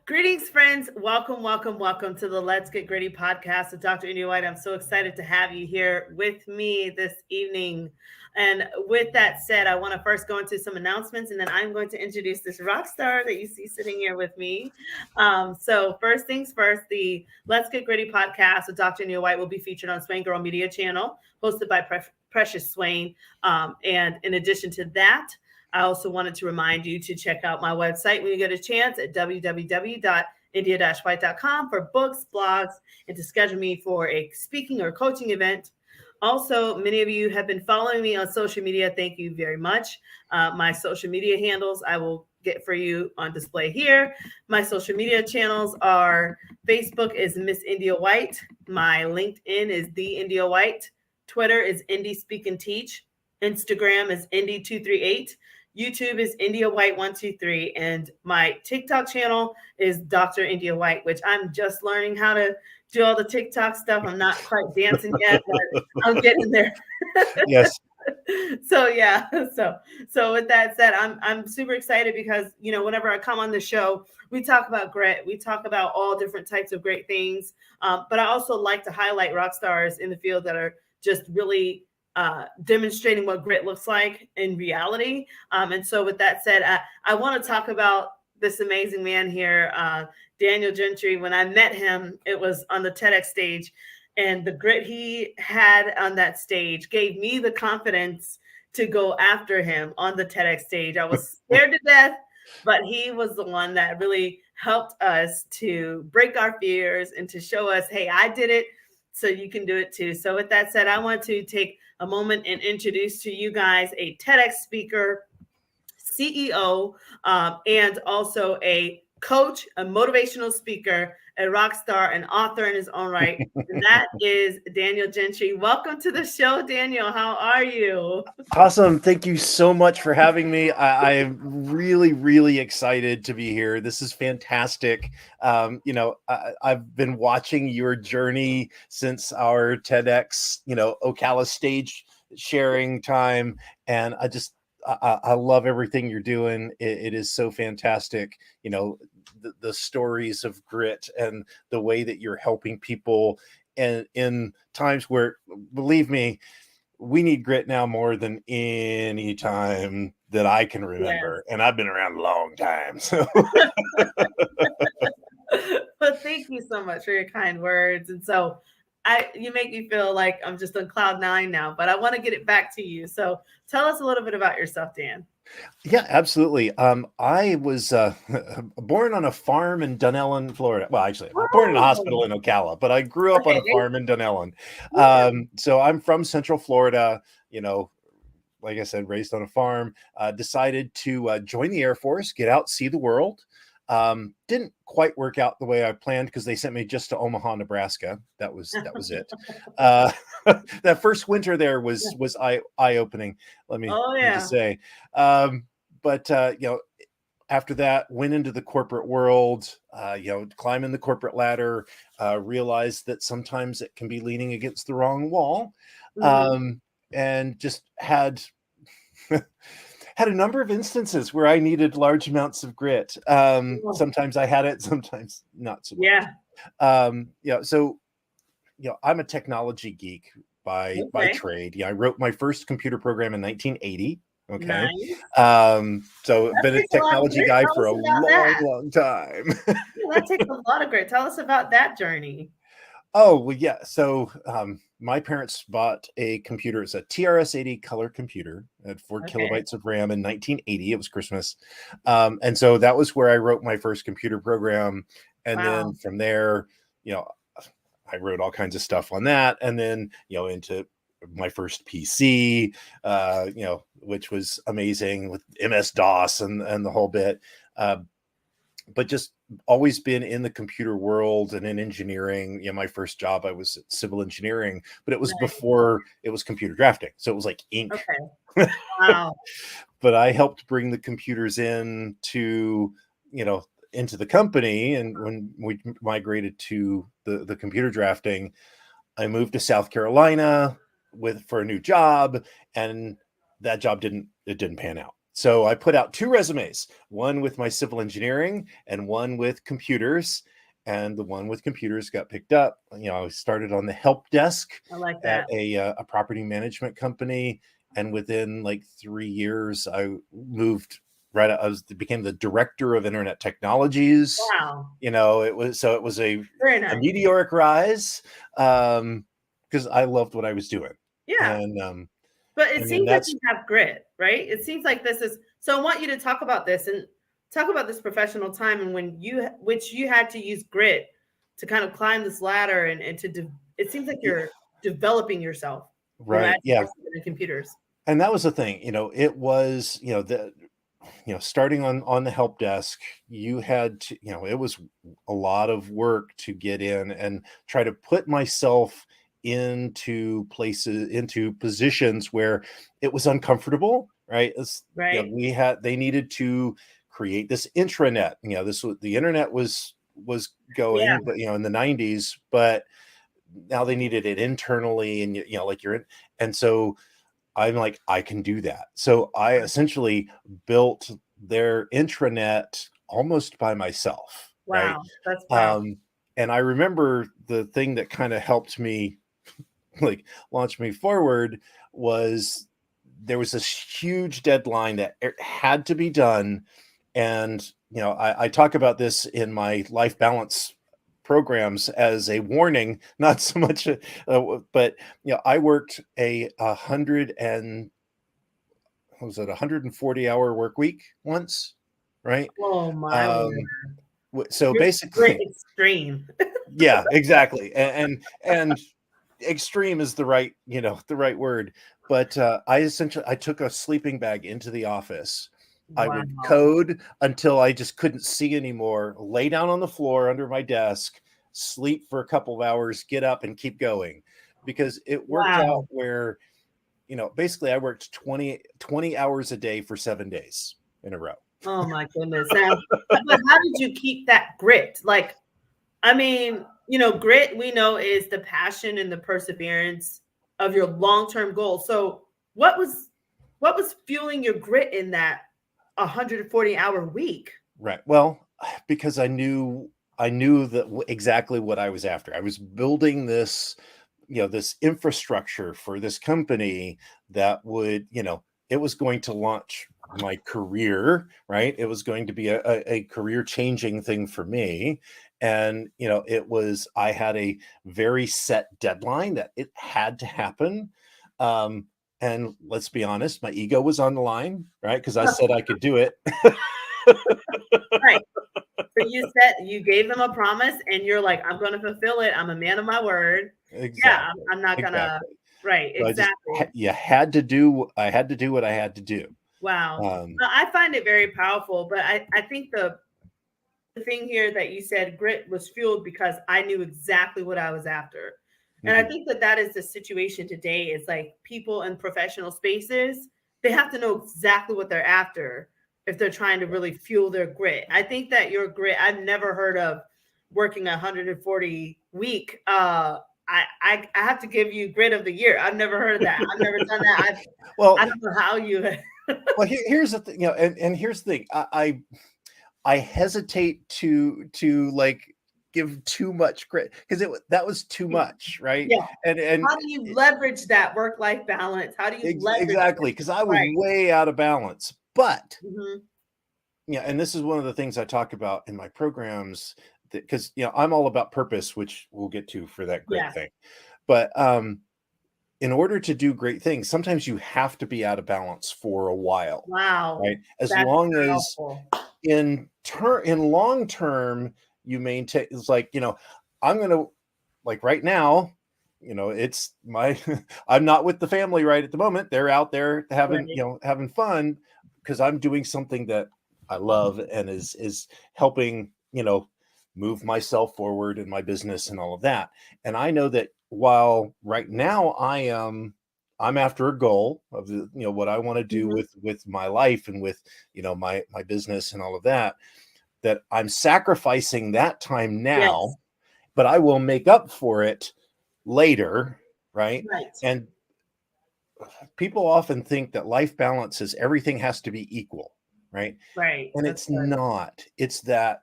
Greetings, friends. Welcome, welcome, welcome to the Let's Get Gritty podcast with Dr. India White. I'm so excited to have you here with me this evening. And with that said, I want to first go into some announcements, and then I'm going to introduce this rock star that you see sitting here with me. So first things first, the Let's Get Gritty podcast with Dr. India White will be featured on Swain Girl Media channel, hosted by Precious Swain. And in addition to that, I also wanted to remind you to check out my website when you get a chance at www.india-white.com for books, blogs, and to schedule me for a speaking or coaching event. Also, many of you have been following me on social media. Thank you very much. My social media handles I will get for you on display here. My social media channels are Facebook is Miss India White. My LinkedIn is The India White. Twitter is Indie Speak and Teach. Instagram is Indie238. YouTube is India White 123, and my TikTok channel is Dr. India White, which I'm just learning how to do all the TikTok stuff. I'm not quite dancing yet, but I'm getting there. Yes. So yeah, so with that said, I'm super excited because whenever I come on the show, we talk about grit, we talk about all different types of great things, but I also like to highlight rock stars in the field that are just really demonstrating what grit looks like in reality. And so with that said, I want to talk about this amazing man here, Daniel Gentry. When I met him, it was on the TEDx stage, and the grit he had on that stage gave me the confidence to go after him on the TEDx stage. I was scared to death, but he was the one that really helped us to break our fears and to show us, hey, I did it, so you can do it too. So with that said, I want to take a moment and introduce to you guys a TEDx speaker, CEO, and also a coach, a motivational speaker, a rock star, an author in his own right. And that is Daniel Gentry. Welcome to the show, Daniel. How are you? Awesome. Thank you so much for having me. I'm really, really excited to be here. This is fantastic. I've been watching your journey since our TEDx, Ocala stage sharing time. And I love everything you're doing. It is so fantastic. The stories of grit and the way that you're helping people, and in times where, believe me, we need grit now more than any time that I can remember. And I've been around a long time. So But thank you so much for your kind words. And so you make me feel like I'm just on cloud nine now, but I want to get it back to you. So tell us a little bit about yourself, Dan. Yeah, absolutely. I was born on a farm in Dunellen, Florida. Well, actually, I was born in a hospital in Ocala, but I grew up on a farm in Dunellen. So I'm from Central Florida, like I said, raised on a farm, decided to join the Air Force, get out, see the world. Didn't quite work out the way I planned because they sent me just to Omaha, Nebraska. That was it. That first winter there was eye-opening. Let me just say. But after that, went into the corporate world. Climbing the corporate ladder. Realized that sometimes it can be leaning against the wrong wall, and just had a number of instances where I needed large amounts of grit. Sometimes I had it, sometimes not so much. So, I'm a technology geek by trade. I wrote my first computer program in 1980. Okay. Nice. So I've been a technology guy for a long time. That takes a lot of grit. Tell us about that journey. Oh, well, yeah. So my parents bought a computer. It's a TRS-80 color computer at 4 kilobytes of RAM in 1980. It was Christmas. And so that was where I wrote my first computer program. And then from there, I wrote all kinds of stuff on that. And then, into my first PC, which was amazing with MS-DOS and the whole bit. But just always been in the computer world and in engineering. My first job, I was at civil engineering, but it was before it was computer drafting. So it was like ink. Okay. Wow. But I helped bring the computers in to, into the company. And when we migrated to the computer drafting, I moved to South Carolina for a new job, and that job didn't pan out. So I put out 2 resumes, one with my civil engineering and one with computers. And the one with computers got picked up. I started on the help desk I like at that. a property management company. And within like 3 years, I moved right. Became the director of internet technologies. Wow. It was a Very nice. meteoric rise, because I loved what I was doing. Yeah. And But it and then seems like that's you have grit, right? It seems like this is so. I want you to talk about this and talk about this professional time and which you had to use grit to kind of climb this ladder and it seems like yeah, you're developing yourself from as right. Yeah. in computers. And that was the thing, it was, starting on the help desk, you had to, it was a lot of work to get in and try to put myself into positions where it was uncomfortable, right? Right? They needed to create this intranet. The internet was Yeah. going, but in the 90s, but now they needed it internally, and like you're in, and so I'm like, I can do that. So I essentially built their intranet almost by myself, right? Wow. That's powerful. Um, and I remember the thing that kind of helped me like launch me forward was there was this huge deadline that it had to be done. And I talk about this in my life balance programs as a warning, not so much but I worked a hundred and what was it 140-hour work week once, right? Oh my word. um so You're grit basically extreme. yeah, exactly. And extreme is the right word. But I took a sleeping bag into the office. I would Wow. code until I just couldn't see anymore, lay down on the floor under my desk, sleep for a couple of hours, get up and keep going, because it worked out Wow. where basically I worked 20 hours a day for 7 days in a row. Oh my goodness. Now, but how did you keep that grit? Like, I mean, grit we know is the passion and the perseverance of your long-term goal. So what was fueling your grit in that 140-hour week? Right. Well, because I knew that exactly what I was after. I was building this infrastructure for this company that would, it was going to launch my career, right? It was going to be a career changing thing for me. And, I had a very set deadline that it had to happen. Um, and let's be honest, my ego was on the line, right? Because I said I could do it. Right. So you gave them a promise and you're like, I'm going to fulfill it. I'm a man of my word. Yeah, Exactly. I'm not gonna. Exactly. Right, So exactly. I had to do what I had to do. Wow. Um, No, I find it very powerful, but I think the thing here that you said grit was fueled because I knew exactly what I was after. And I mhm, think that is the situation today is like people in professional spaces, they have to know exactly what they're after if they're trying to really fuel their grit. I think that your grit, I've never heard of working 140 week. I have to give you grit of the year. I've never heard of that. I've never done that. I well, don't know how you here's the thing, and here's the thing. I hesitate to like give too much credit because that was too much, right? yeah. And How do you leverage that work-life balance? How do you leverage it? exactly, because I was Right. way out of balance. But Mhm. yeah, and this is one of the things I talk about in my programs, because I'm all about purpose, which we'll get to for that great Yeah. thing. But in order to do great things, sometimes you have to be out of balance for a while, Wow. right? As That's long as powerful. in long term you maintain, it's like, I'm gonna, like right now, it's my I'm not with the family right at the moment. They're out there having, Right. having fun, because I'm doing something that I love and is helping, move myself forward in my business and all of that. And I know that while right now I'm after a goal of what I want to do Mhm. with my life and with my business and all of that, that I'm sacrificing that time now, Yes. but I will make up for it later, right? Right. And people often think that life balance is everything has to be equal, right? Right. And That's it's good. not. It's that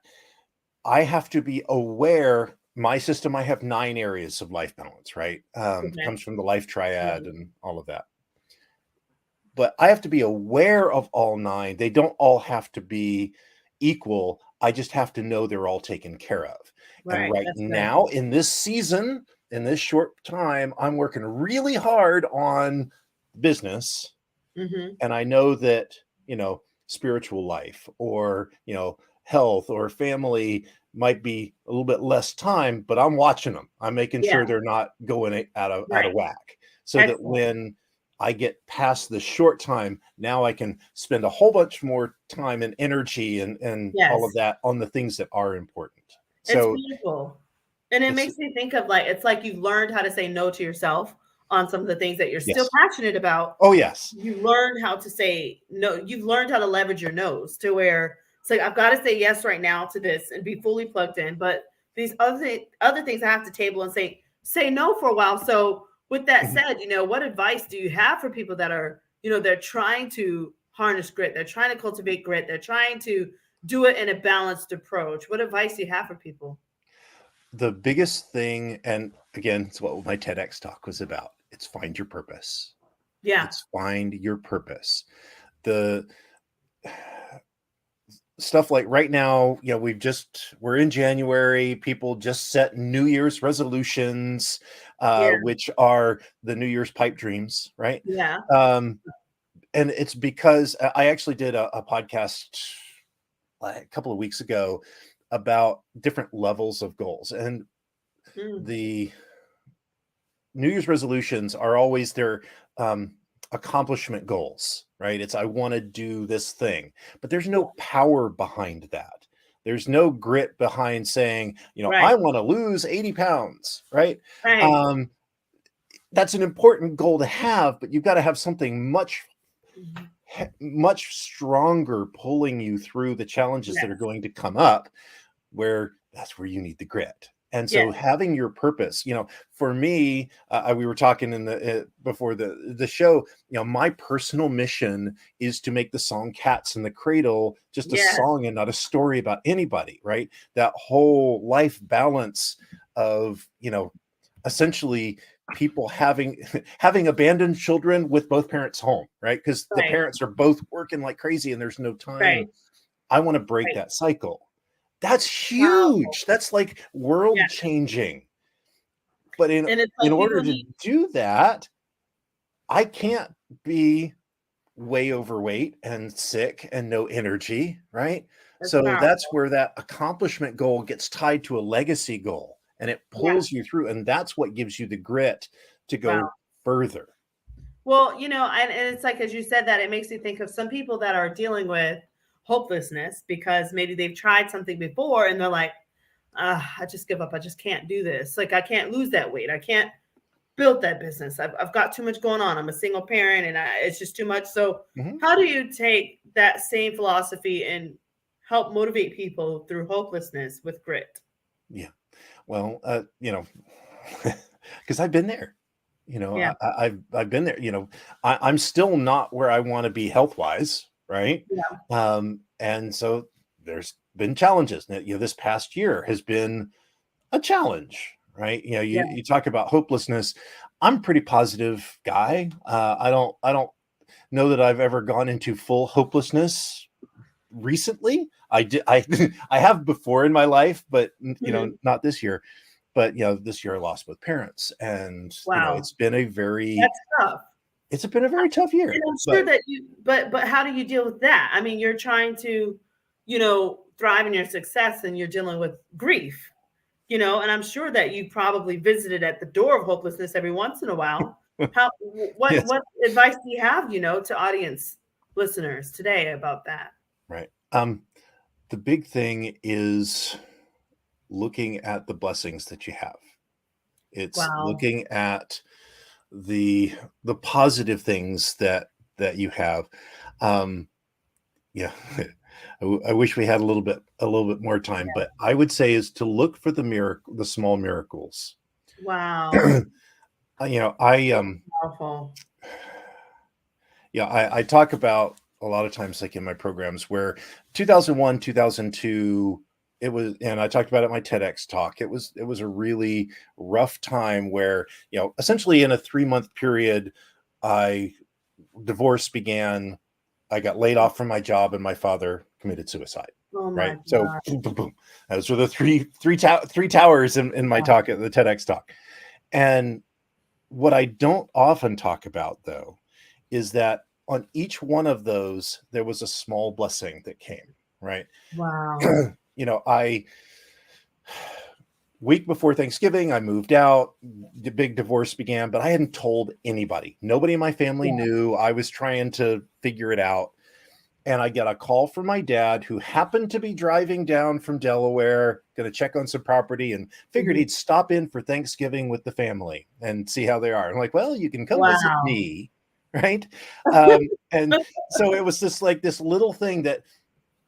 I have to be aware. My system, I have 9 areas of life balance, right? Okay. Comes from the life triad Right. and all of that. But I have to be aware of all 9. They don't all have to be equal. I just have to know they're all taken care of. And Right. right That's good. now, in this season, in this short time, I'm working really hard on business. Mm-hmm. And I know that, spiritual life or, health or family might be a little bit less time, but I'm watching them. I'm making Yeah. sure they're not going out of Right. whack, so that Excellent. when I get past the short time, now I can spend a whole bunch more time and energy and all of Yes. that on the things that are important. It's So beautiful. And it it's makes me think of like, it's like you've learned how to say no to yourself on some of the things that you're still yes. passionate about. Oh, yes. You learn how to say no. You've learned how to leverage your no's to where it's like, I've got to say yes right now to this and be fully plugged in. But these other things I have to table and say no for a while. So with that Mhm. said, what advice do you have for people that are, they're trying to harness grit, they're trying to cultivate grit, they're trying to do it in a balanced approach? What advice do you have for people? The biggest thing, and again, it's what my TEDx talk was about. It's find your purpose. Yeah. It's find your purpose. The stuff like right now, we're in January. People just set New Year's resolutions, Yeah. which are the New Year's pipe dreams, right? Yeah. Um, and it's because I actually did a podcast like a couple of weeks ago about different levels of goals, and Mm. the New Year's resolutions are always their accomplishment goals, right? It's I want to do this thing, but there's Yeah. no power behind that. There's no grit behind saying, Right. I want to lose 80 pounds, right? Right. Um, that's an important goal to have, but you've got to have something Mhm. much stronger pulling you through the challenges that are Yes. going to come up, where that's where you need the grit. And Yes. so having your purpose, for me, we were talking in the before the show, my personal mission is to make the song Cats in the Cradle just a Yes. song and not a story about anybody, right? That whole life balance of, essentially people having abandoned children with both parents home, right? Because the Right. parents are both working like crazy and there's no time. Right. I want to break Right. that cycle. That's Powerful. huge. That's like world Yeah. changing. But in And it's in like order people to need. do that, I can't be way overweight and sick and no energy, right? It's So that's powerful. where that accomplishment goal gets tied to a legacy goal, and it Yeah. pulls you through, and that's what gives you the grit to Wow. go further. Well, and it's like, as you said that, it makes me think of some people that are dealing with hopelessness because maybe they've tried something before and they're like, I just give up. I just can't do this. Like, I can't lose that weight. I can't build that business. I've got too much going on. I'm a single parent and it's just too much. So, Mhm. how do you take that same philosophy and help motivate people through hopelessness with grit? Yeah. Well, because I've been there. Yeah. I've been there. I'm still not where I want to be health wise, right? Yeah. And so there's been challenges. Now, this past year has been a challenge, right? Yeah. You talk about hopelessness. I'm a pretty positive guy. I don't know that I've ever gone into full hopelessness recently. I did I I have before in my life, but Mhm. not this year. But this year I lost both parents, and Wow. it's That's tough. been a very tough And year. I'm sure But that but how do you deal with that? I mean, you're trying to, thrive in your success and you're dealing with grief, and I'm sure that you probably visited at the door of hopelessness every once in a while. How what yes, what advice do you have, to audience listeners today about that? right. The big thing is looking at the blessings that you have. It's Wow. looking at the positive things that you have. Um, yeah, I wish we had a little bit more time, but I would say is to look for the small miracles. Wow. I Powerful. Yeah, I talk about a lot of times, like in my programs, where 2001, 2002, it was, and I talked about it in my TEDx talk. It was a really rough time where, essentially in a 3-month period, I divorce began. I got laid off from my job, and my father committed suicide. Oh Right. my So, God. boom, boom, boom. Those were the three towers in my talk at the TEDx talk. And what I don't often talk about, though, is that on each one of those, there was a small blessing that came, right? Wow. I week before Thanksgiving, I moved out. The big divorce began, but I hadn't told anybody. Nobody in my family Yeah. knew. I was trying to figure it out. And I get a call from my dad, who happened to be driving down from Delaware, going to check on some property, and figured Mhm. he'd stop in for Thanksgiving with the family and see how they are. I'm like, well, you can come visit Wow. me, right? And so it was just like this little thing that,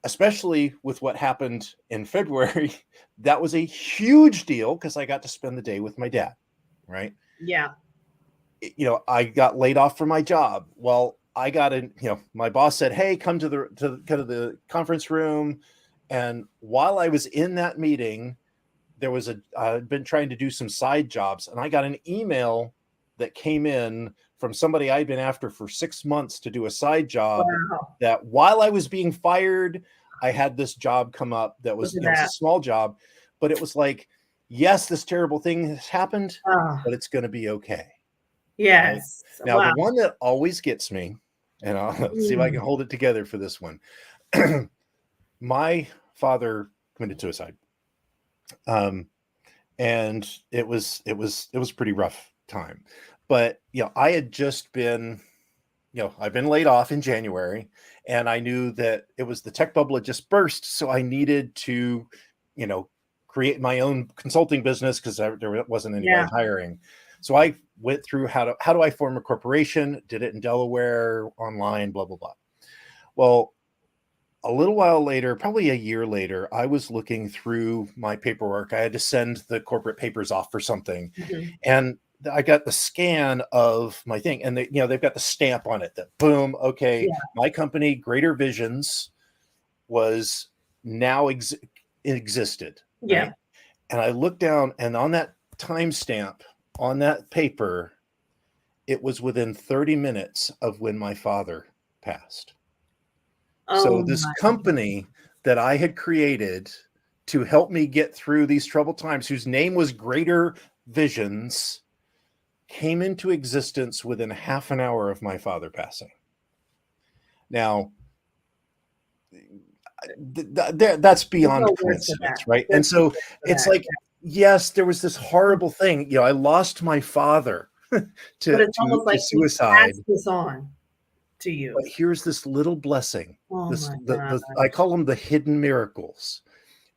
especially with what happened in February, that was a huge deal because I got to spend the day with my dad, right? Yeah. I got laid off from my job. Well, I got in, my boss said, "Hey, come to the conference room." And while I was in that meeting, I'd been trying to do some side jobs, and I got an email that came in from somebody I'd been after for 6 months to do a side job, Wow. that while I was being fired, I had this job come up that Look was, at it's a that. small job, but it was like, yes, this terrible thing has happened, Oh, but it's going to be okay. Right. yes. Now, the Wow. one that always gets me, and I'll see if I can Mm. hold it together for this one. My father committed suicide. Um, and it was a pretty rough time. But I had just been, I've been laid off in January, and I knew that it was the tech bubble had just burst. So I needed to, you know, create my own consulting business because there wasn't anybody Yeah. hiring. So I went through how do I form a corporation, did it in Delaware, online, blah, blah, blah. Well, a little while later, probably a year later, I was looking through my paperwork. I had to send the corporate papers off for something, Mhm. and I got the scan of my thing, and they've got the stamp on it that boom, okay, Yeah. my company, Greater Visions, was now existed, Yeah. right? And I looked down, and on that timestamp on that paper, it was within 30 minutes of when my father passed. So Oh this my God. company that I had created to help me get through these troubled times, whose name was Greater Visions, came into existence within half an hour of my father passing. Now, that's There's beyond no words for coincidence, that. right? And There's no so words for it's that. like, yes, there was this Yeah. horrible thing. I lost my father But to it's almost like he suicide. passed this on to you. But here's this little blessing. Oh This my the I gosh. call them the hidden miracles.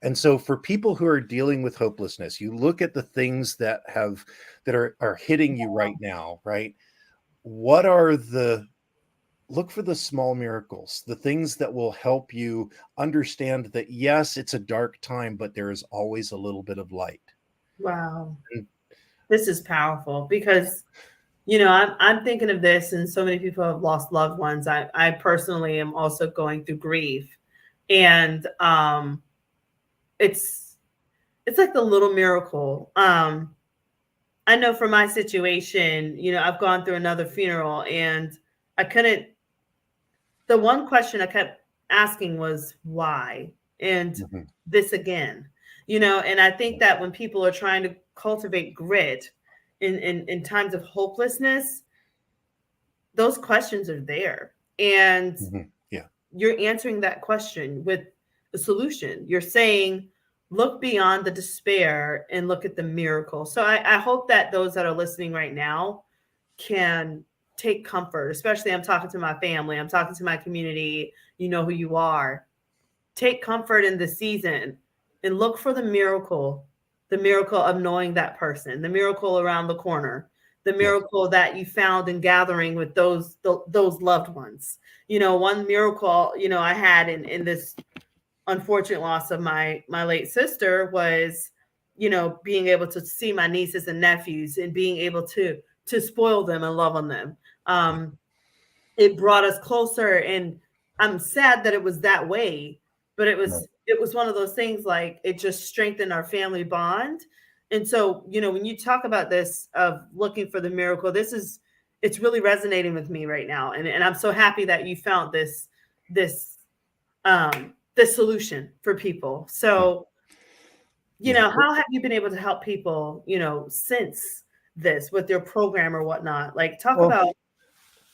And so for people who are dealing with hopelessness, you look at the things that are hitting you right now, right? What are the Look for the small miracles, the things that will help you understand that yes, it's a dark time, but there is always a little bit of light. Wow. And This is powerful because I'm thinking of this, and so many people have lost loved ones. I personally am also going through grief, and it's it's like the little miracle. I know for my situation, I've gone through another funeral, and I couldn't. The one question I kept asking was why, and mhm, this again, and I think that when people are trying to cultivate grit in times of hopelessness, those questions are there. And yeah, you're answering that question with a solution. You're saying, look beyond the despair and look at the miracle. So I hope that those that are listening right now can take comfort, especially I'm talking to my family, I'm talking to my community, you know who you are. Take comfort in the season and look for the miracle of knowing that person, the miracle around the corner, the yes, miracle that you found in gathering with those loved ones. One miracle, I had in this unfortunate loss of my late sister was, being able to see my nieces and nephews and being able to spoil them and love on them. yeah, Um, it brought us closer. And I'm sad that it was that way, but it was one of those things, like it just strengthened our family bond. And so, when you talk about this of looking for the miracle, it's really resonating with me right now. And I'm so happy that you found this this solution for people. So, how have you been able to help people, since this with your program or whatnot? Like, talk Well, about,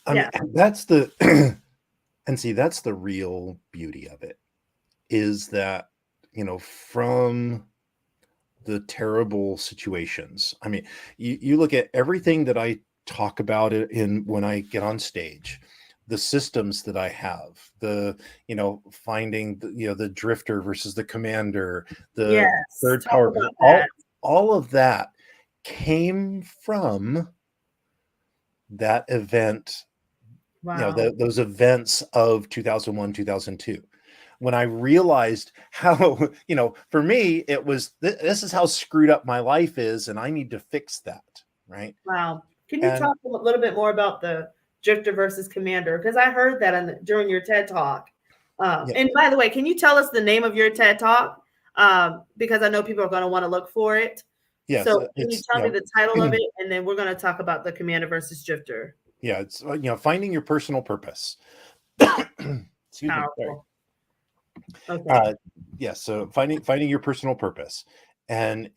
I mean, yeah. that's the and see, that's the real beauty of it, is that, from the terrible situations. I mean, you look at everything that I talk about it in when I get on stage, the systems that I have, finding the drifter versus the commander, the Yes, third talk power, about that. all of that came from that event, Wow. those events of 2001, 2002, when I realized how, for me, it was, this is how screwed up my life is, and I need to fix that. Right. Wow. Can you And talk a little bit more about the drifter versus commander? Because I heard that during your TED talk. yeah, And by the way, can you tell us the name of your TED talk? Because I know people are going to want to look for it. yes, So can you it's, tell me the title of it, and then we're going to talk about the commander versus drifter? yeah, it's, finding your personal purpose. Excuse me. Sorry. Powerful. Okay. Uh, yeah. So finding your personal purpose. And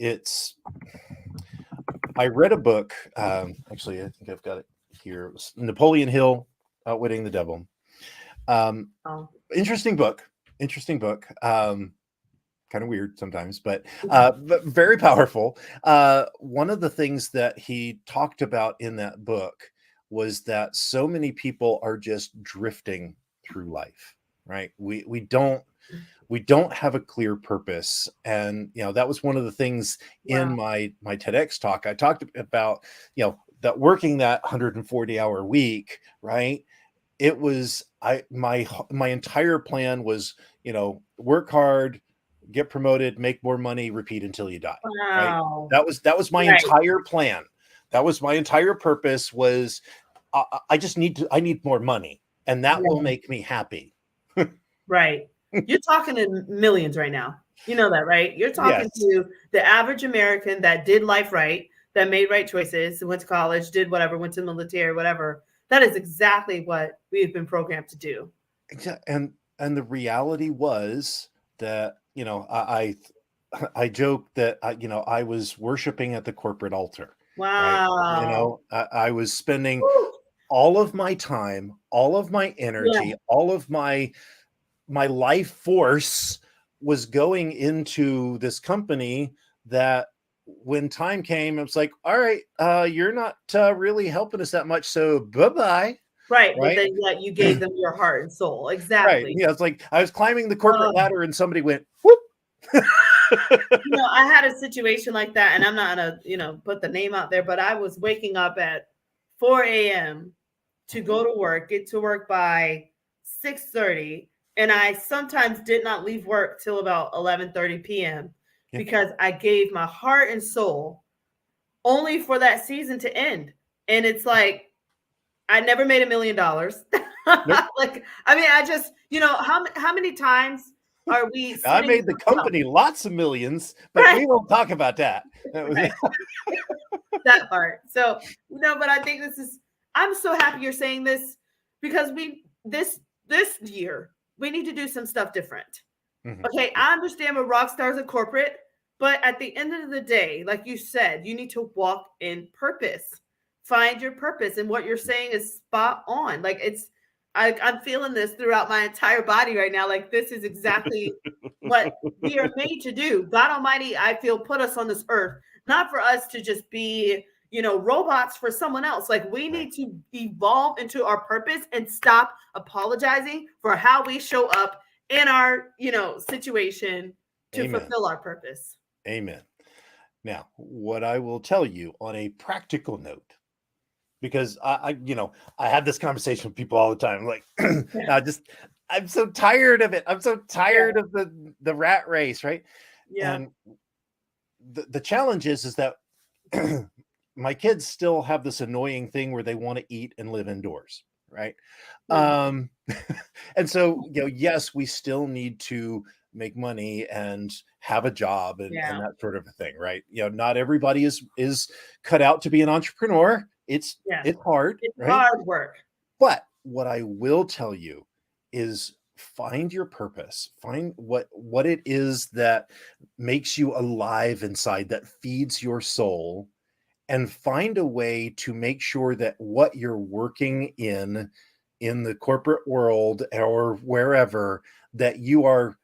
I read a book. Actually, I think I've got it here. It was Napoleon Hill, Outwitting the Devil. Oh. Interesting book. Interesting book. Kind of weird sometimes, but very powerful. One of the things that he talked about in that book was that so many people are just drifting through life, right? We don't have a clear purpose. And that was one of the things in Wow. my TEDx talk. I talked about that working that 140-hour week, right? It was my entire plan was, work hard, get promoted, make more money, repeat until you die, right? Wow. That was my Right. entire plan. That was my entire purpose. Was I need more money, and that will Yeah. make me happy. Right. You're talking in millions right now. You know that, right? You're talking Yes, to the average American that did life right, that made right choices, went to college, did whatever, went to the military, whatever. That is exactly what we've been programmed to do. and the reality was that, I joke that I was worshiping at the corporate altar, right? Wow. I was spending Woo. all of my time, all of my Yeah. energy, all of my life force was going into this company that, when time came, it was like, all right, you're not really helping us that much, so bye-bye. Right. But Right. then yet you gave them your heart and soul. Right. Exactly. Yeah, it's like I was climbing the corporate Oh, ladder and somebody went whoop. I had a situation like that, and I'm not gonna, put the name out there, but I was waking up at 4 a.m. to go to work, get to work by 6:30, and I sometimes did not leave work till about 11:30 p.m. Yeah. because I gave my heart and soul only for that season to end. And it's like I never made $1 million. Nope. Like, I mean, I just, how many times are we I sitting? made the company lots of millions, but Right, we won't talk about that. That was right. That part. So, but I think I'm so happy you're saying this, because this year we need to do some stuff different. Mhm. Okay, I understand we're rock stars at corporate, but at the end of the day, like you said, you need to walk in purpose. Find your purpose. And what you're saying is spot on. Like, I'm feeling this throughout my entire body right now. Like, this is exactly what we are made to do. God Almighty, I feel, put us on this earth, not for us to just be, robots for someone else. Like, we Right. need to evolve into our purpose and stop apologizing for how we show up in our, situation to Amen. fulfill our purpose. Amen. Now, what I will tell you on a practical note, because I have this conversation with people all the time. Like, Yeah. I'm so tired of it. I'm so Yeah. tired of the rat race, right? Yeah. And the challenge is that my kids still have this annoying thing where they want to eat and live indoors. right? Mhm. And so, yes, we still need to make money and have a job and Yeah. that sort of a thing, right? Not everybody is cut out to be an entrepreneur. Yes. It's hard, It's right? hard work. But what I will tell you is find your purpose. Find what it is that makes you alive inside, that feeds your soul, and find a way to make sure that what you're working in the corporate world or wherever, that you are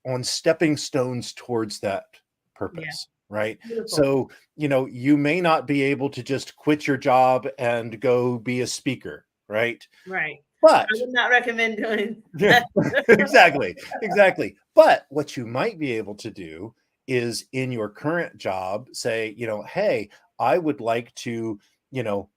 on stepping stones towards that Yeah. purpose, right? Beautiful. So, you may not be able to just quit your job and go be a speaker, right? Right. I But would not recommend doing yeah, that. exactly, exactly. But what you might be able to do is in your current job say, hey, I would like to, you know,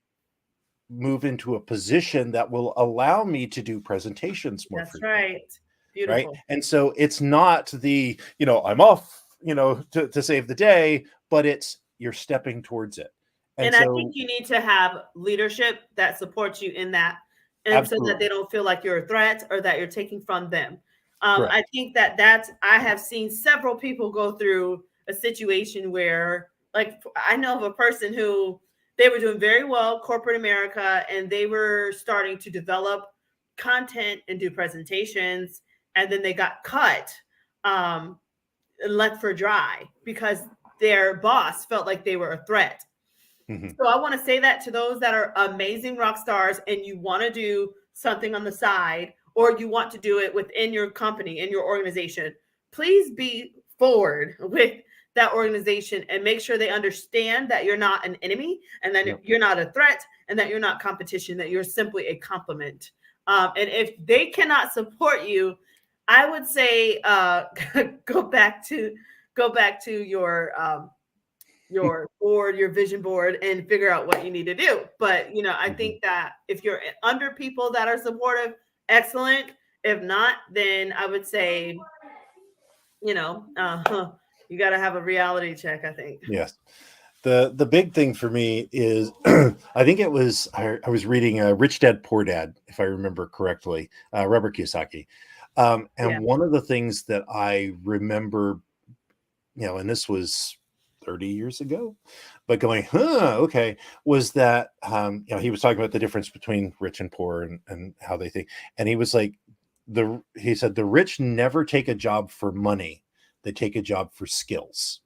move into a position that will allow me to do presentations more That's frequently, right. right? Beautiful. And so it's not the, I'm off, to save the day, but it's you're stepping towards it. And And I think so you need to have leadership that supports you in that, and so that absolutely they don't feel like you're a threat or that you're taking from them. I correct. think I have seen several people go through a situation where, like, I know of a person who they were doing very well, corporate America, and they were starting to develop content and do presentations, and then they got cut, um, and left for dry because their boss felt like they were a threat. Mhm. So I want to say that to those that are amazing rock stars and you want to do something on the side or you want to do it within your company, in your organization, please be forward with that organization and make sure they understand that you're not an enemy and that Yep. you're not a threat and that you're not competition, that you're simply a complement. And if they cannot support you, I would say go back to your board, your vision board, and figure out what you need to do. But I Mhm. think that if you're under people that are supportive, excellent. If not, then I would say, you got to have a reality check, I think. Yes. The big thing for me is I think it was I was reading Rich Dad Poor Dad, if I remember correctly, Robert Kiyosaki. Yeah. And one of the things that I remember, and this was 30 years ago, but going, okay, was that he was talking about the difference between rich and poor and how they think. And he was like, he said the rich never take a job for money, they take a job for skills.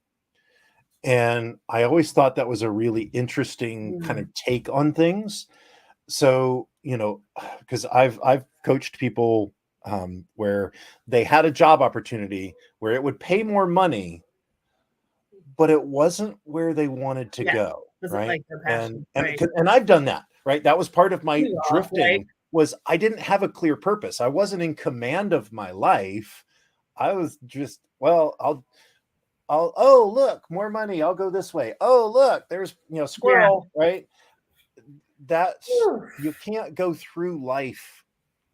And I always thought that was a really interesting kind of Mm. take on things. So, because I've coached people where they had a job opportunity where it would pay more money, but it wasn't where they wanted to Yes. go, Doesn't right? like their And passion. and Right. and I've done that, right? That was part of my We all, right? drifting was I didn't have a clear purpose. I wasn't in command of my life. I was just, well, oh, look, more money. I'll go this way. Oh, look, there's, Yeah. squirrel, right? That's Whew. you can't go through life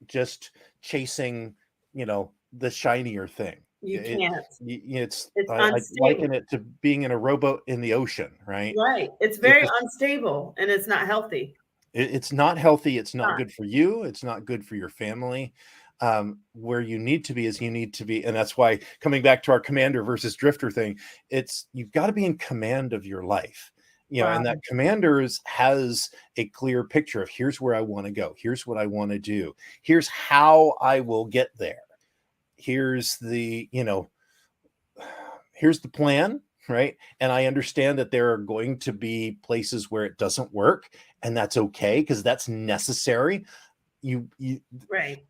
just chasing, the shinier thing. You It, can't. it's It's I unstable. liken it to being in a rowboat in the ocean, right? Right. It's It very just unstable and it's not healthy. it's not healthy. It's not Not. good for you. It's not good for your family. Where you need to be is you need to be, and that's why coming back to our commander versus drifter thing, it's you've got to be in command of your life. And Wow. that commanders has a clear picture of here's where I want to go. Here's what I want to do. Here's how I will get there. Here's here's the plan, right? And I understand that there are going to be places where it doesn't work, and that's okay because that's necessary. You Right.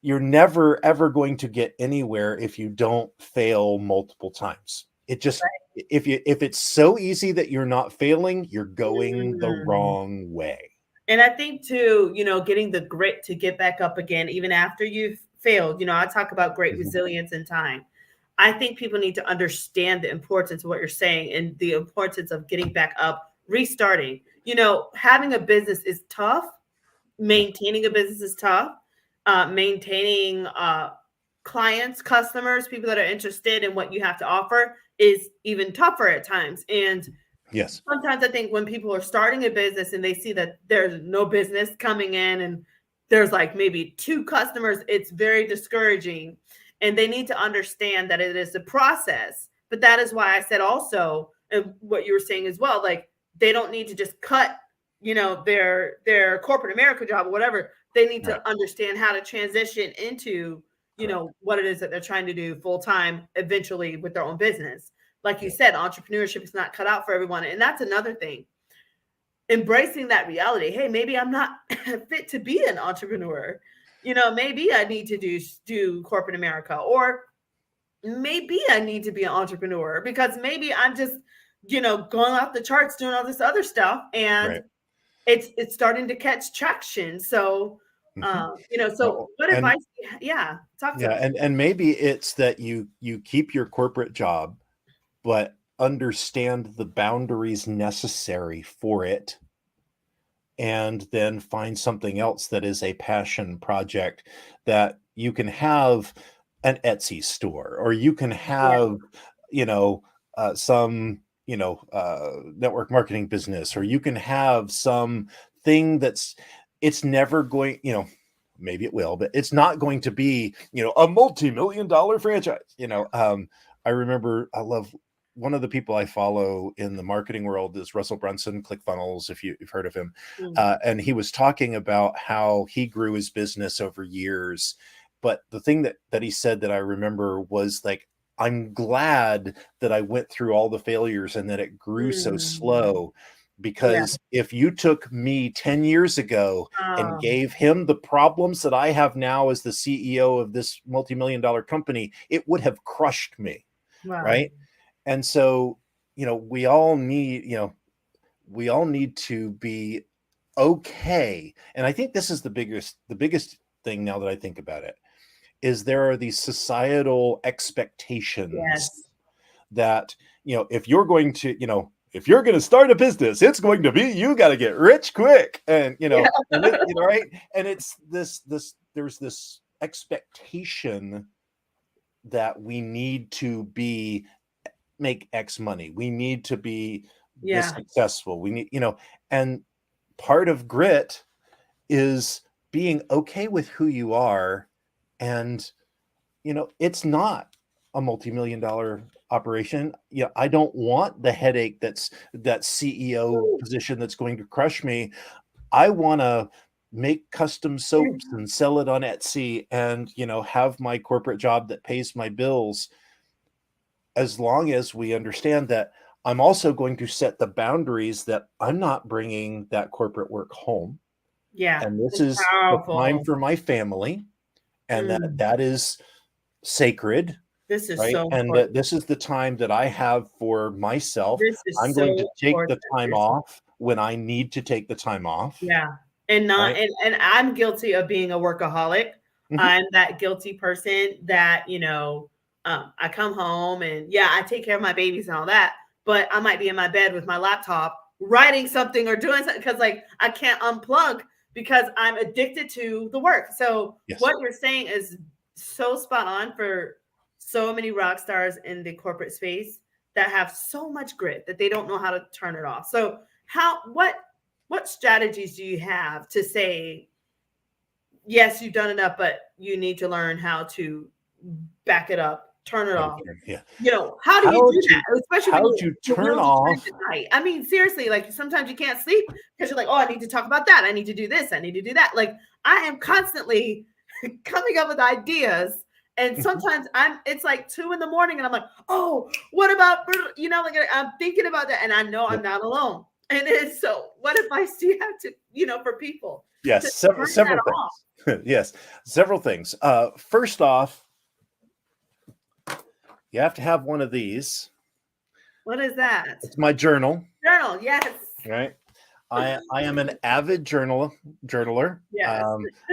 you're never ever going to get anywhere if you don't fail multiple times. It just if it's so easy that you're not failing, you're going the Mm. wrong way. And I think too, getting the grit to get back up again, even after you've failed. I talk about great Mhm. resilience and time. I think people need to understand the importance of what you're saying and the importance of getting back up, restarting. Having a business is tough. Yeah. Maintaining a business is tough. Maintaining clients, customers, people that are interested in what you have to offer is even tougher at times. And Yes. sometimes I think when people are starting a business and they see that there's no business coming in and there's like maybe 2 customers, it's very discouraging. And they need to understand that it is a process. But that is why I said also, and what you were saying as well, like they don't need to just cut, their corporate America job or whatever. They need Right. to understand how to transition into, Correct. what it is that they're trying to do full time eventually with their own business. Like you Yeah. said, entrepreneurship is not cut out for everyone. And that's another thing, embracing that reality. Hey, maybe I'm not fit to be an entrepreneur. Maybe I need to do corporate America, or maybe I need to be an entrepreneur because maybe I'm just, going off the charts doing all this other stuff, and Right. it's starting to catch traction. So, Mhm. so Oh, what and advice? Yeah, talk to yeah, me. and maybe it's that you keep your corporate job, but understand the boundaries necessary for it, and then find something else that is a passion project that you can have an Etsy store, or you can Yeah, have, you know, some, network marketing business, or you can have some thing that's it's never going, maybe it will, but it's not going to be, a multi-million dollar franchise. I remember I love one of the people I follow in the marketing world is Russell Brunson, ClickFunnels, if you've heard of him. mm, And he was talking about how he grew his business over years. But the thing that he said that I remember was like, I'm glad that I went through all the failures and that it grew so mm, slow. yeah. Because if you took me 10 years ago and Um, gave him the problems that I have now as the CEO of this multi-million dollar company, it would have crushed me. wow. Right. And so, we all need to be okay. And I think this is the biggest thing now that I think about it is there are these societal expectations Yes. that, if you're going to start a business, it's going to be, you got to get rich quick. And, Yeah. right. And it's there's this expectation that we need to make X money. We need to be this Yeah. successful. And part of grit is being okay with who you are. And, it's not a multi-million dollar operation. Yeah, I don't want the headache that CEO Ooh. position that's going to crush me. I want to make custom soaps and sell it on Etsy and, have my corporate job that pays my bills, as long as we understand that I'm also going to set the boundaries that I'm not bringing that corporate work home. Yeah. And this It's is the time powerful. for my family, and that Mm, that is sacred, this is right? so And important. that this is the time that I have for myself. This is I'm so going to take important. the time off when I need to take the time off, Yeah. And not right? and I'm guilty of being a workaholic. Mhm. I'm that guilty person that, I come home and yeah, I take care of my babies and all that, but I might be in my bed with my laptop writing something or doing something because like I can't unplug because I'm addicted to the work. So Yes. what you're saying is so spot on for so many rock stars in the corporate space that have so much grit that they don't know how to turn it off. So what strategies do you have to say, yes, you've done enough, but you need to learn how to back it up, turn it How to off? turn, yeah. How do you How do to that? Especially when how to your turn wheels are turning off. at night. I mean, seriously, like sometimes you can't sleep because you're like, oh, I need to talk about that. I need to do this. I need to do that. Like I am constantly coming up with ideas. And Mhm. sometimes it's like 2 in the morning and I'm like, oh, what about, like I'm thinking about that. And I know I'm Yep. not alone. And then so what advice do you have to, for people Yes, to several turn that several off? things. Yes, several things. First off, you have to have one of these. What is that? It's my journal, Journal. Yes. right? I am an avid journaler. Yes.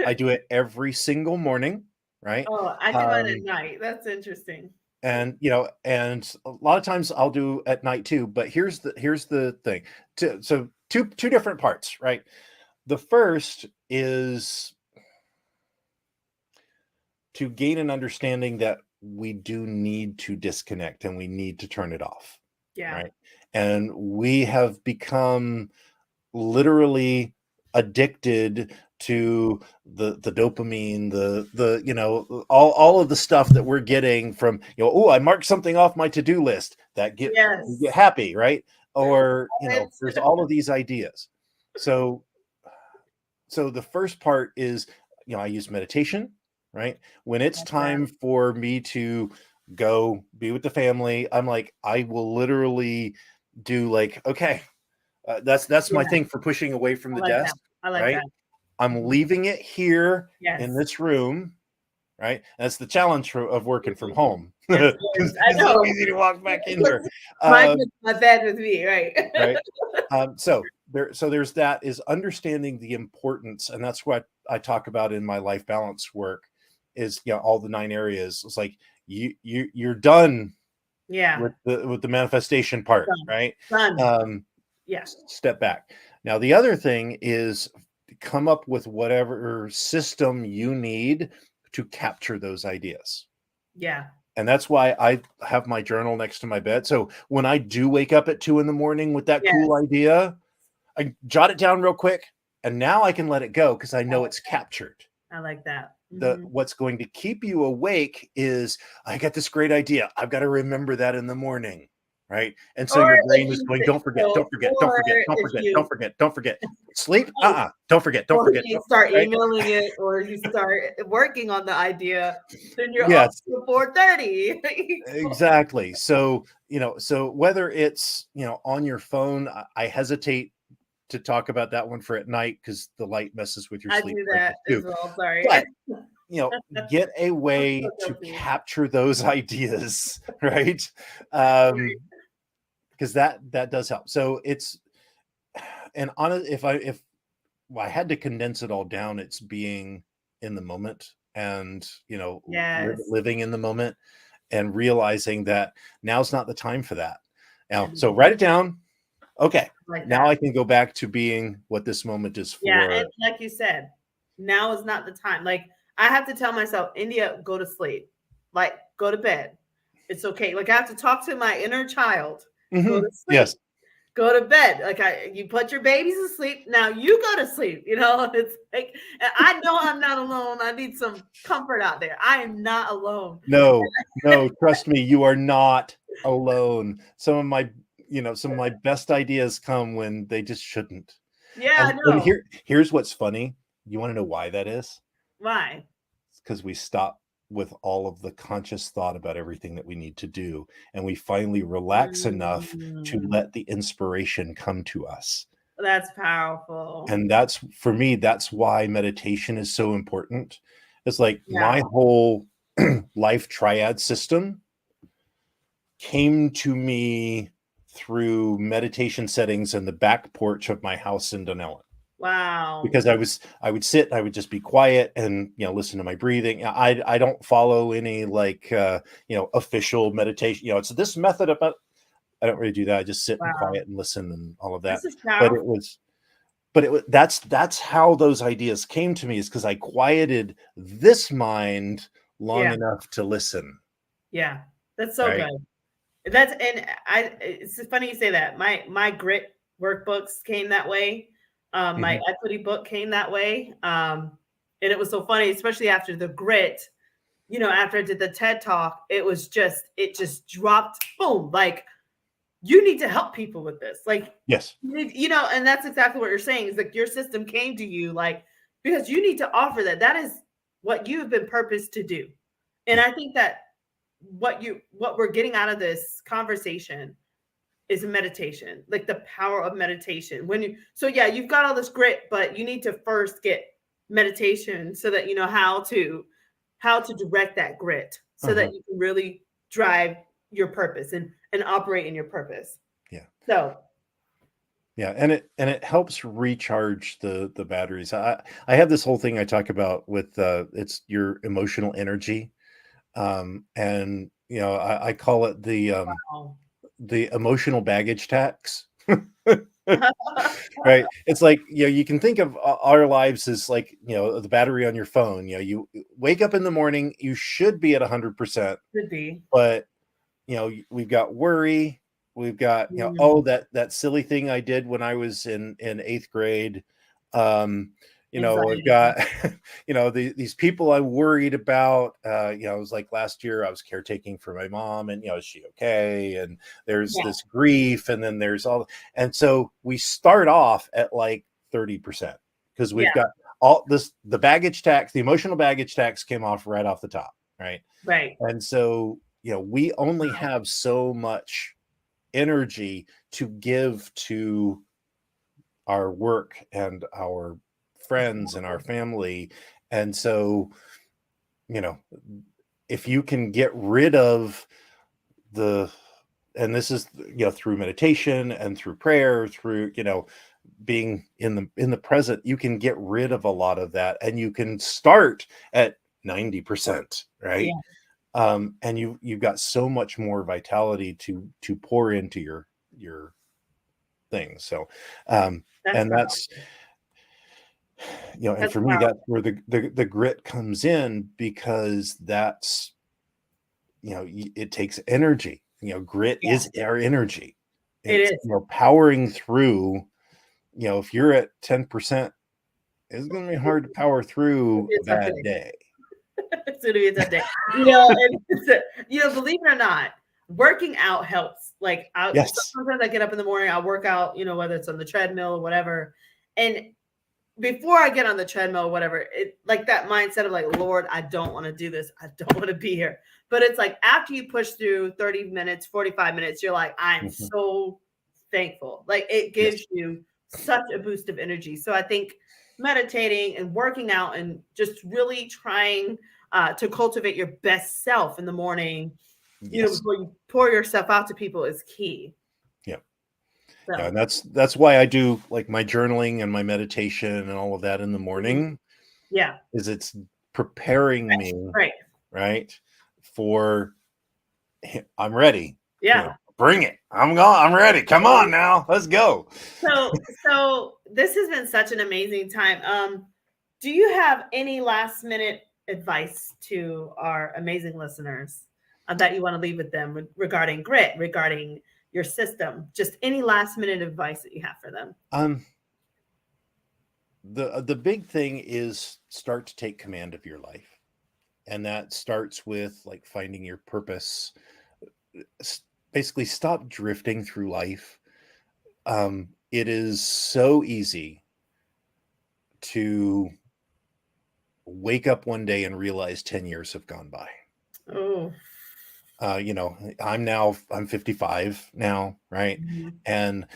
I do it every single morning, right? Oh, I do mine at Um, night. That's interesting. and a lot of times I'll do at night too. But here's the thing. So two different parts, right? The first is to gain an understanding that we do need to disconnect and we need to turn it off, Yeah. right? And we have become literally addicted to the dopamine, the you know, all of the stuff that we're getting from, you know, oh, I marked something off my to-do list, that you get happy, right? Or, you know, there's all of these ideas. So the first part is, you know, I use meditation, right? When it's time for me to go be with the family, I'm like, I will literally do like, okay, that's my thing for pushing away from the desk, right? I'm leaving it here in this room, right? That's the challenge of working from home. Because it's so easy to walk back in here. My bed with me, right? Right. So there's that, is understanding the importance, and that's what I talk about in my life balance work, is, you know, all the 9 areas. It's like you're done with the manifestation part, right? Step back. Now the other thing is come up with whatever system you need to capture those ideas. And that's why I have my journal next to my bed. So when I do wake up at 2 a.m. with that cool idea, I jot it down real quick, and now I can let it go because I know it's captured. I like that. What's going to keep you awake is, I got this great idea, I've got to remember that in the morning, right? And so your brain is going, don't forget. Sleep, don't forget. You start emailing it, or you start working on the idea, then you're up to 4:30. Exactly. So, you know, so whether it's, you know, on your phone, I hesitate to talk about that one for at night because the light messes with your sleep. I do that as well. Sorry. But, you know, get a way to capture those ideas, right? Because that does help. So it's, and honest, if I had to condense it all down, it's being in the moment, and, you know, living in the moment, and realizing that now's not the time for that. Now, so write it down. Okay, now I can go back to being what this moment is for. Yeah, and like you said, now is not the time. Like, I have to tell myself, India, go to sleep. Like, go to bed. It's okay. Like, I have to talk to my inner child. Go to sleep. Yes. Go to bed. Like, you put your babies to sleep. Now you go to sleep. You know, it's like, I know I'm not alone. I need some comfort out there. I am not alone. No, trust me, you are not alone. Some of my best ideas come when they just shouldn't. Yeah, I know. And here's what's funny. You want to know why that is? Why? It's because we stop with all of the conscious thought about everything that we need to do, and we finally relax enough to let the inspiration come to us. That's powerful. And that's, for me, that's why meditation is so important. It's like my whole life triad system came to me through meditation settings in the back porch of my house in Dunellen. Wow. Because I would sit, I would just be quiet and, you know, listen to my breathing. I don't follow any like, you know, official meditation, you know, it's this method about, I don't really do that. I just sit and quiet and listen and all of that. This is powerful. But it was, that's how those ideas came to me, is because I quieted this mind long enough to listen. Yeah, that's so good. It's funny you say that. My grit workbooks came that way. My equity book came that way. And it was so funny, especially after the grit, you know, after I did the TED talk, it just dropped, boom, like, you need to help people with this. Like, yes, you know, and that's exactly what you're saying, is like your system came to you, like, because you need to offer that. That is what you've been purposed to do. And I think that what we're getting out of this conversation is meditation, like the power of meditation. You've got all this grit, but you need to first get meditation so that you know how to direct that grit, so that you can really drive your purpose and operate in your purpose. Yeah. So yeah, and it helps recharge the batteries. I have this whole thing I talk about with it's your emotional energy. And, you know, I call it the emotional baggage tax. Right. It's like, you know, you can think of our lives as like, you know, the battery on your phone. You know, you wake up in the morning, you should be at 100%. Should be. But, you know, we've got worry. We've got, you know, that silly thing I did when I was in 8th grade. I've got, these people I'm worried about. It was like last year I was caretaking for my mom, and, is she okay? And there's this grief, and then there's all, and so we start off at like 30% because we've got all this, the baggage tax, the emotional baggage tax came off right off the top. Right. Right. And so, we only have so much energy to give to our work and our friends and our family. And so, if you can get rid of and this is, through meditation and through prayer, through, being in the present, you can get rid of a lot of that, and you can start at 90%, right? And you've got so much more vitality to pour into your things. So that's and for me, that's where the grit comes in, because that's, it takes energy. Grit is our energy. It's, powering through. If you're at 10%, it's going to be hard to power through a bad day. It's going to be a tough day. And believe it or not, working out helps. Like, sometimes I get up in the morning, I'll work out, whether it's on the treadmill or whatever. And before I get on the treadmill or whatever, it like that mindset of like, Lord, I don't want to do this. I don't want to be here. But it's like after you push through 30 minutes, 45 minutes, you're like, I'm so thankful. Like, it gives you such a boost of energy. So I think meditating and working out and just really trying to cultivate your best self in the morning, before you pour yourself out to people, is key. So. Yeah, and that's why I do like my journaling and my meditation and all of that in the morning. Yeah, is it's preparing me right for I'm ready. Yeah, bring it. I'm ready. Come on now, let's go. So this has been such an amazing time. Do you have any last minute advice to our amazing listeners that you want to leave with them regarding grit, regarding your system? Just any last minute advice that you have for them. The big thing is start to take command of your life, and that starts with like finding your purpose. Basically, stop drifting through life. It is so easy to wake up one day and realize 10 years have gone by. Oh. I'm 55 now, right? And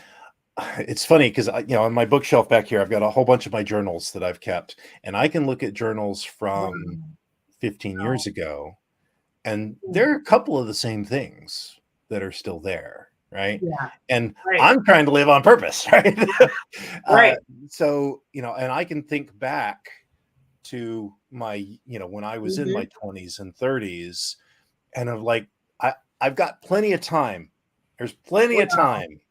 it's funny because on my bookshelf back here, I've got a whole bunch of my journals that I've kept, and I can look at journals from 15 years ago, and there are a couple of the same things that are still there, right? And I'm trying to live on purpose, right? So, and I can think back to my, when I was in my 20s and 30s, and I'm like, I've got plenty of time. There's plenty of time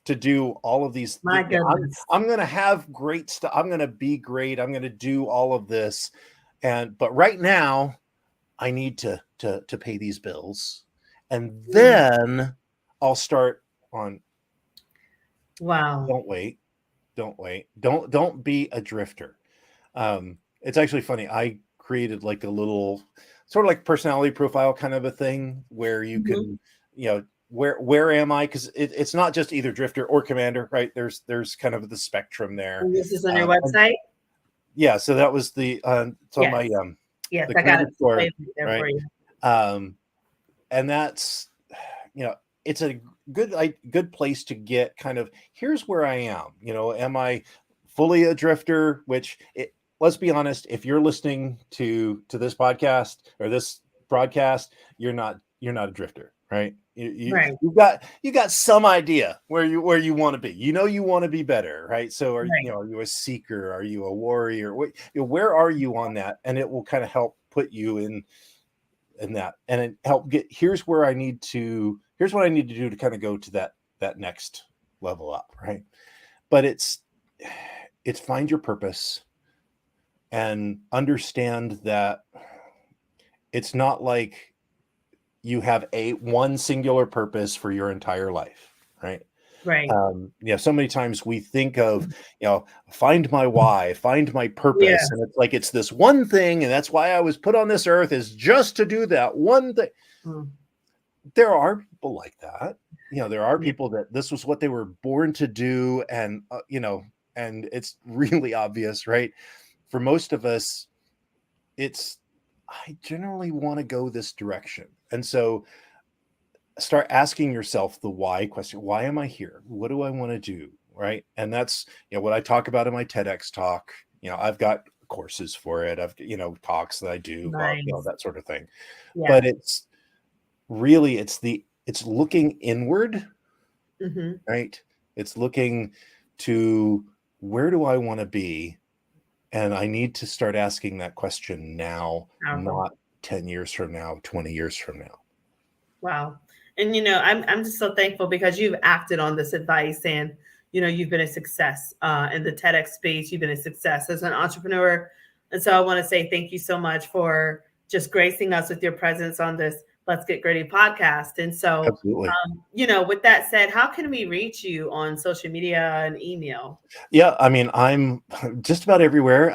to do all of these. My goodness. I'm going to have great stuff. I'm going to be great. I'm going to do all of this. But right now I need to pay these bills. And then I'll start on. Wow. Don't wait. Don't be a drifter. It's actually funny. I created like a little sort of like personality profile kind of a thing where you can, where am I? Because it's not just either drifter or commander, right? There's kind of the spectrum there. And this is on your website? Yeah. So that was the it's on my yes, I got it store, there right? for you. And that's it's a good place to get kind of, here's where I am. Am I fully a drifter? Which let's be honest, if you're listening to this podcast or this broadcast, you're not a drifter, right? You got some idea where you want to be. You want to be better, right? So are you a seeker? Are you a warrior? Where are you on that? And it will kind of help put you in that, and it help get here's what I need to do to kind of go to that next level up, right? But it's find your purpose and understand that it's not like you have one singular purpose for your entire life, right? Right. So many times we think of, find my why, find my purpose. Yeah. And it's like, it's this one thing. And that's why I was put on this earth, is just to do that one thing. Mm. There are people like that. There are Yeah. people that this was what they were born to do. And, and it's really obvious, right? For most of us, I generally want to go this direction. And so start asking yourself the why question. Why am I here? What do I want to do? Right. And that's, what I talk about in my TEDx talk. I've got courses for it. I've, talks that I do, Nice. that sort of thing. Yeah. But it's really, it's looking inward, right? It's looking to, where do I want to be? And I need to start asking that question now, Powerful. not 10 years from now, 20 years from now. Wow. And I'm just so thankful because you've acted on this advice, and you've been a success in the TEDx space. You've been a success as an entrepreneur. And so I want to say thank you so much for just gracing us with your presence on this Let's Get Gritty podcast. And so, Absolutely. with that said, how can we reach you on social media and email? Yeah, I mean, I'm just about everywhere.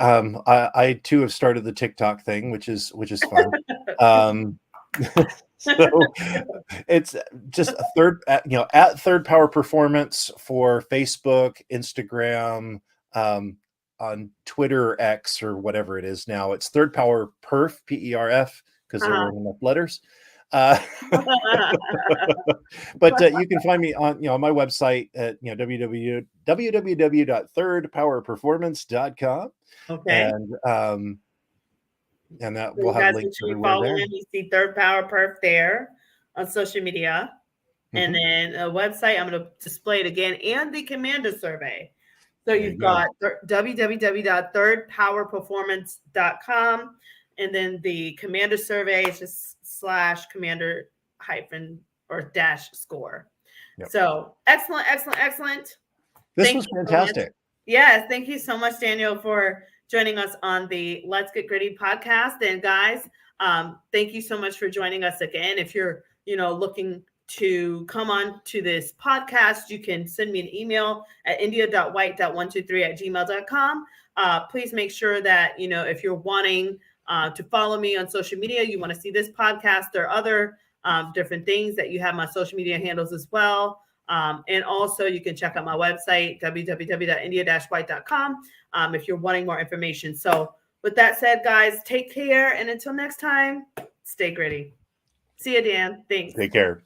I too have started the TikTok thing, which is fun. So it's just a at Third Power Performance for Facebook, Instagram, on Twitter or X or whatever it is now. It's Third Power Perf, PERF, because there weren't enough letters. But you can find me on my website at www.thirdpowerperformance.com. Okay. And that So will you have guys links make sure you everywhere follow there. him. You see Third Power Perf there on social media. And then a website, I'm going to display it again, and the Commander Survey. So you've got www.thirdpowerperformance.com. And then the Commander Survey is just /commander- or -score. Yep. So excellent, excellent, excellent. This was fantastic. Yes, thank you so much, Daniel, for joining us on the Let's Get Gritty podcast. And guys, thank you so much for joining us again. If you're, looking to come on to this podcast, you can send me an email at india.white.123@gmail.com. Please make sure that, if you're wanting to follow me on social media, you want to see this podcast or other different things, that you have my social media handles as well. And also you can check out my website, www.india-white.com, if you're wanting more information. So with that said, guys, take care. And until next time, stay gritty. See you, Dan. Thanks. Take care.